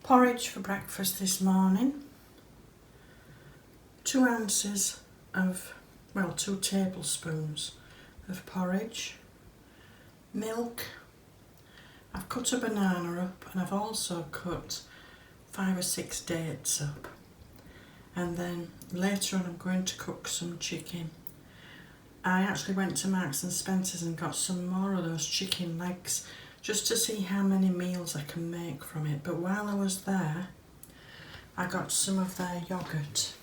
Porridge for breakfast this morning. 2 ounces of, 2 tablespoons of porridge. Milk. I've cut a banana up and I've also cut 5 or 6 dates up. And then later on I'm going to cook some chicken. I actually went to Marks and Spencer's and got some more of those chicken legs just to see how many meals I can make from it. But while I was there, I got some of their yoghurt,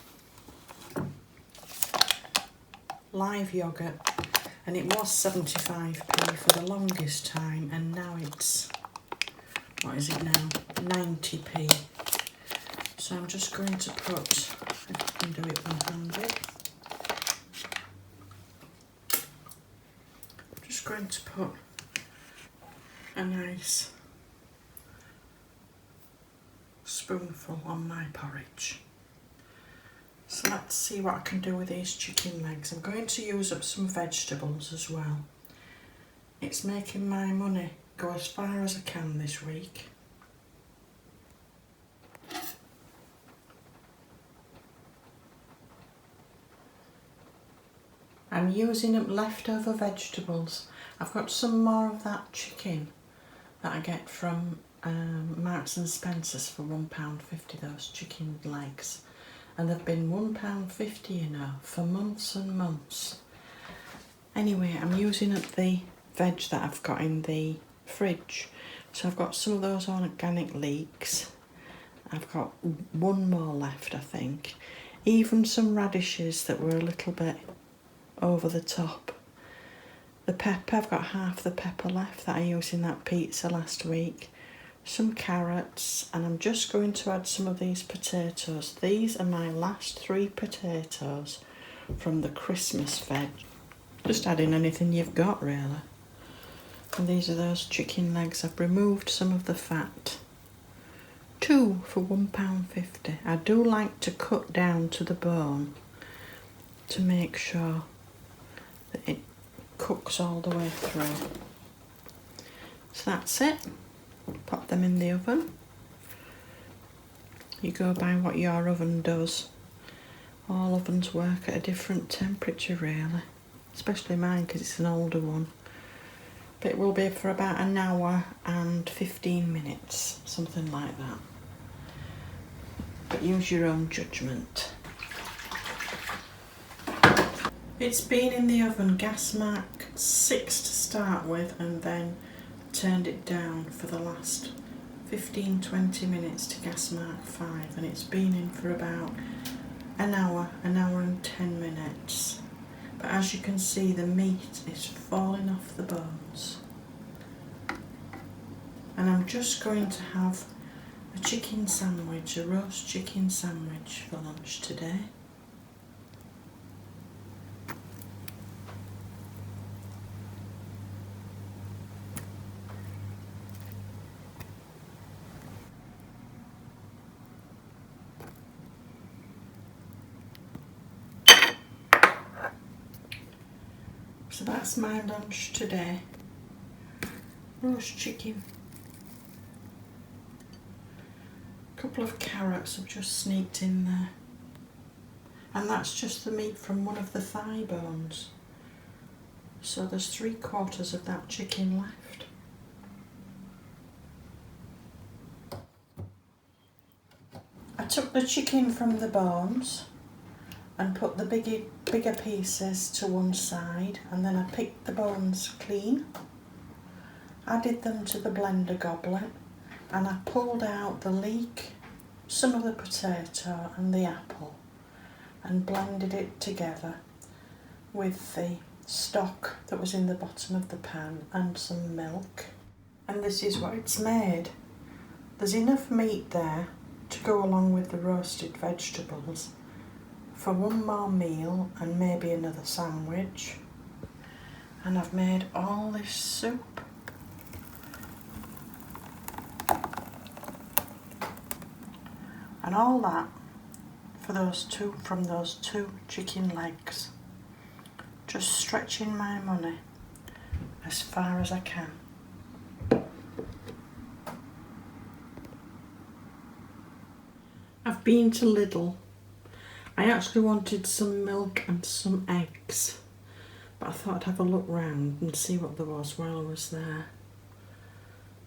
live yoghurt, and it was 75p for the longest time, and now it's, what is it now, 90p. So I'm just going to put, if I can do it one-handed, I'm just going to put a nice spoonful on my porridge. So let's see what I can do with these chicken legs. I'm going to use up some vegetables as well. It's making my money go as far as I can this week. I'm using up leftover vegetables. I've got some more of that chicken that I get from Marks and Spencer's for £1.50, those chicken legs. And they've been £1.50, you know, for months and months. Anyway, I'm using up the veg that I've got in the fridge. So I've got some of those organic leeks. I've got one more left, I think. Even some radishes that were a little bit over the top. The pepper, I've got half the pepper left that I used in that pizza last week. Some carrots, and I'm just going to add some of these potatoes. These are my last 3 potatoes from the Christmas veg. Just add in anything you've got, really. And these are those chicken legs. I've removed some of the fat. 2 for £1.50. I do like to cut down to the bone to make sure that it cooks all the way through. So that's it. Pop them in the oven. You go by what your oven does. All ovens work at a different temperature, really, especially mine because it's an older one. But it will be for about an hour and 15 minutes, something like that. But use your own judgment. It's been in the oven, gas mark 6 to start with, and then turned it down for the last 15-20 minutes to gas mark 5, and it's been in for about an hour and 10 minutes. But as you can see, the meat is falling off the bones. And I'm just going to have a chicken sandwich, a roast chicken sandwich for lunch today. So that's my lunch today. Roast chicken. A couple of carrots have just sneaked in there. And that's just the meat from one of the thigh bones. So there's 3/4 of that chicken left. I took the chicken from the bones and put the bigger pieces to one side, and then I picked the bones clean, added them to the blender goblet, and I pulled out the leek, some of the potato and the apple, and blended it together with the stock that was in the bottom of the pan and some milk. And this is what it's made. There's enough meat there to go along with the roasted vegetables for one more meal and maybe another sandwich. And I've made all this soup. And all that for from those 2 chicken legs. Just stretching my money as far as I can. I've been to Lidl. I actually wanted some milk and some eggs, but I thought I'd have a look round and see what there was while I was there.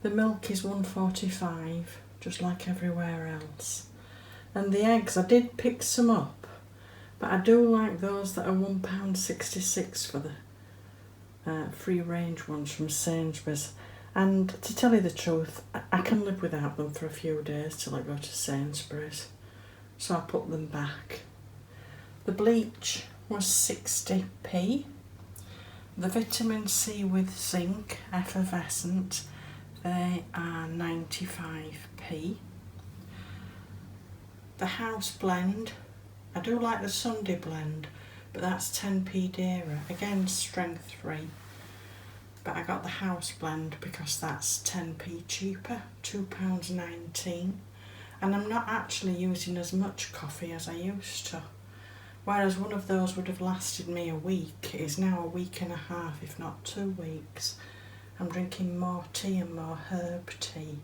The milk is £1.45, just like everywhere else. And the eggs, I did pick some up, but I do like those that are £1.66 for the free range ones from Sainsbury's. And to tell you the truth, I can live without them for a few days till I go to Sainsbury's. So I put them back. The bleach was 60p. The vitamin C with zinc, effervescent, they are 95p. The house blend, I do like the Sunday blend, but that's 10p dearer. Again, strength free. But I got the house blend because that's 10p cheaper, £2.19. And I'm not actually using as much coffee as I used to. Whereas one of those would have lasted me a week, it is now a week and a half, if not 2 weeks. I'm drinking more tea and more herb tea.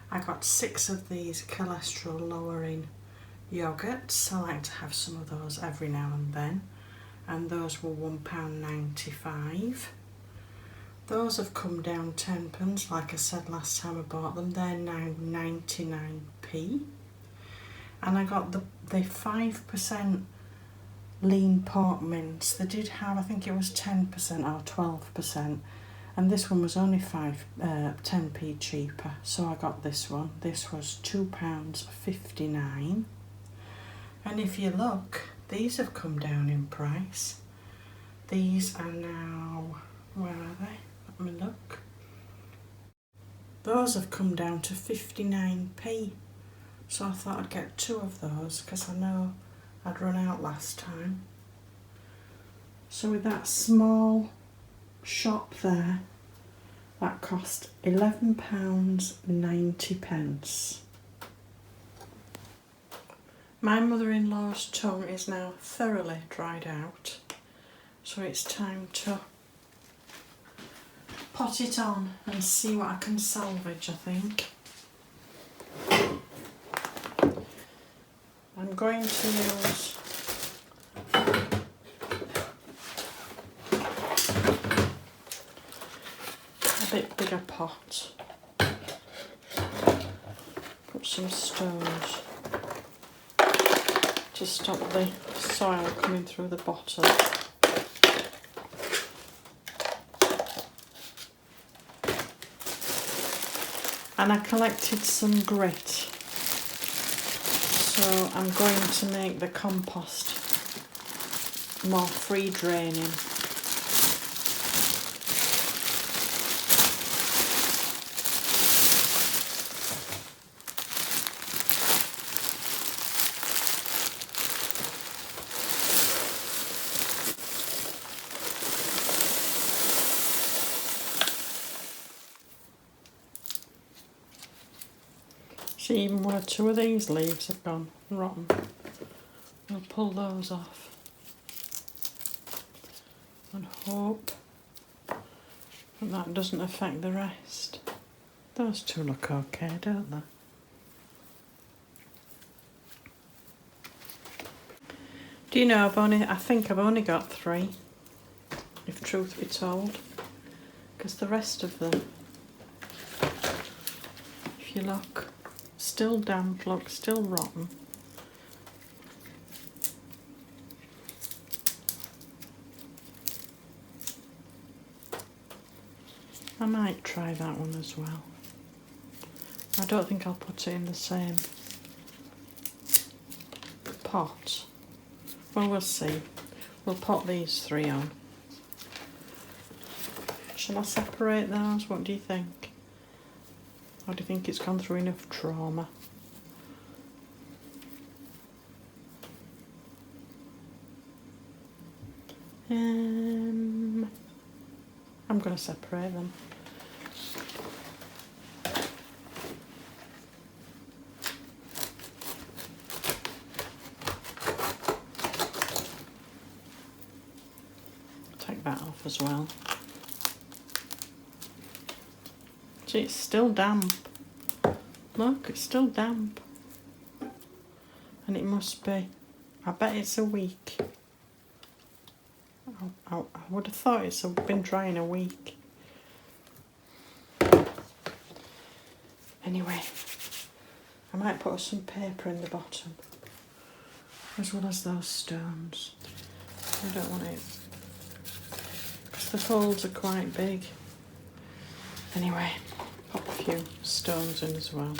I got 6 of these cholesterol lowering yogurts. I like to have some of those every now and then. And those were £1.95. Those have come down 10p, like I said last time I bought them. They're now 99p. And I got the 5% lean pork mince. They did have, I think it was 10% or 12. And this one was only 10p cheaper. So I got this one. This was £2.59. And if you look, these have come down in price. These are now, where are they? Let me look. Those have come down to 59p. So I thought I'd get 2 of those because I know I'd run out last time. So with that small shop there, that cost £11.90. My mother-in-law's tongue is now thoroughly dried out, so it's time to pot it on and see what I can salvage, I think. I'm going to use a bit bigger pot. Put some stones to stop the soil coming through the bottom. And I collected some grit, so I'm going to make the compost more free draining. See, even 1 or 2 of these leaves have gone rotten. I'll pull those off and hope that doesn't affect the rest. Those 2 look okay, don't they? Do you know, I think I've only got 3, if truth be told, because the rest of them, if you look, still damp, look, still rotten. I might try that one as well. I don't think I'll put it in the same pot. Well, we'll see. We'll pop these 3 on. Shall I separate those? What do you think? Or do you think it's gone through enough trauma? I'm going to separate them. Take that off as well. See, it's still damp. Look, it's still damp. And it must be, I bet it's a week. I would have thought it's been drying a week. Anyway, I might put some paper in the bottom, as well as those stones. I don't want it, because the holes are quite big. Anyway, pop a few stones in as well.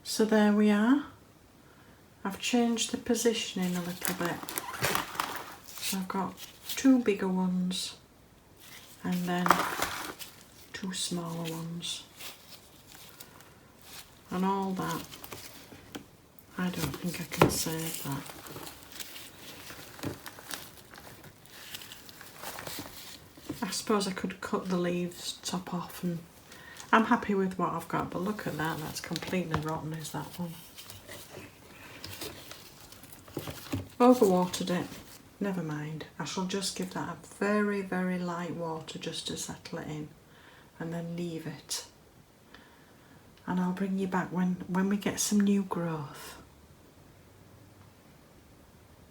So there we are. I've changed the positioning a little bit. So I've got 2 bigger ones and then 2 smaller ones. And all that, I don't think I can save that. I suppose I could cut the leaves top off, and I'm happy with what I've got, but look at that, that's completely rotten, is that one. Overwatered it, never mind. I shall just give that a very, very light water just to settle it in, and then leave it. And I'll bring you back when we get some new growth.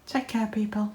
Take care, people.